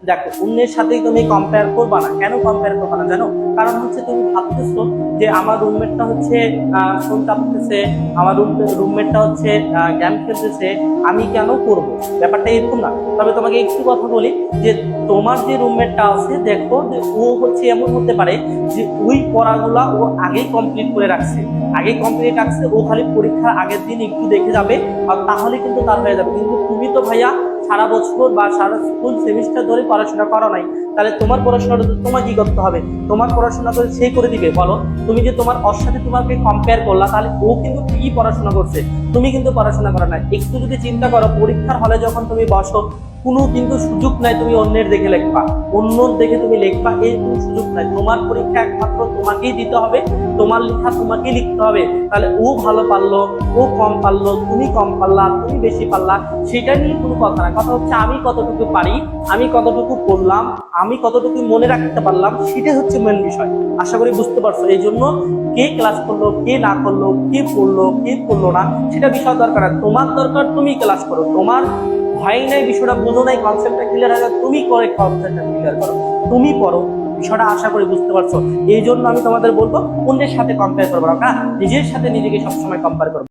দেখো অন্যের সাথেই তুমি কম্পেয়ার করবা না। কেন কম্পেয়ার করবা না জানো? কারণ হচ্ছে তুমি ভাবতেছো যে আমার রুমমেটটা হচ্ছে ফোন চাপতেছে, আমার রুমমেটটা হচ্ছে গেম খেলতেছে, আমি কেন করব? ব্যাপারটা এরকম না। তবে তোমাকে একটু কথা বলি যে তোমার যে রুমমেটটা আছে, দেখো যে ও হচ্ছে এমন হতে পারে যে ওই পড়াগুলা ও আগেই কমপ্লিট করে রাখছে, আগেই কমপ্লিট রাখছে, ও খালি পরীক্ষার আগের দিন একটু দেখে যাবে আর তাহলে কিন্তু তার হয়ে যাবে। কিন্তু তুমি তো ভাইয়া সারা বছর বা সারা স্কুল সেমিস্টার ধরে পড়াশোনা করো নাই, তাহলে তোমার পড়াশোনাটা তো তোমাকে কি করতে হবে? তোমার পড়াশোনা করে সে করে দিবে বলো? তুমি যে তোমার ওর সাথে তোমাকে কম্পেয়ার করলা, তাহলে ও কিন্তু ঠিকই পড়াশোনা করছে, তুমি কিন্তু পড়াশোনা করো না। একটু যদি চিন্তা করো, পরীক্ষার হলে যখন তুমি বসো, কোনো কিন্তু সুযোগ নাই তুমি অন্যের দেখে লিখবা, অন্যর দেখে তুমি লিখবা, এই কোনো সুযোগ নাই। তোমার পরীক্ষা একমাত্র তোমাকেই দিতে হবে, তোমার লেখা তোমাকেই লিখতে হবে। তাহলে ও ভালো পারলো, ও কম পারলো, তুমি কম পারলা, তুমি বেশি পারলা, সেটা নিয়ে কোনো কথা না। কথা হচ্ছে আমি কতটুকু পারি, আমি কতটুকু পড়লাম, আমি কতটুকু মনে রাখতে পারলাম, সেটাই হচ্ছে মেন বিষয়। আশা করি বুঝতে পারছো। এই জন্য কে ক্লাস করলো, কে না করলো, কে পড়লো, কে পড়লো না, সেটা বিষয় দরকার না। তোমার দরকার তুমি ক্লাস করো, তোমার হয় নাই, বিষয়টা বোঝো নাই, কনসেপ্টটা ক্লিয়ার হয়ে যায়, তুমি করে কনসেপ্টটা ক্লিয়ার করো, তুমি পড়ো। বিষয়টা আশা করি বুঝতে পারছো। এই জন্য আমি তোমাদের বলবো অন্যের সাথে কম্পেয়ার করবো না, নিজের সাথে নিজেকে সবসময় কম্পেয়ার করবো।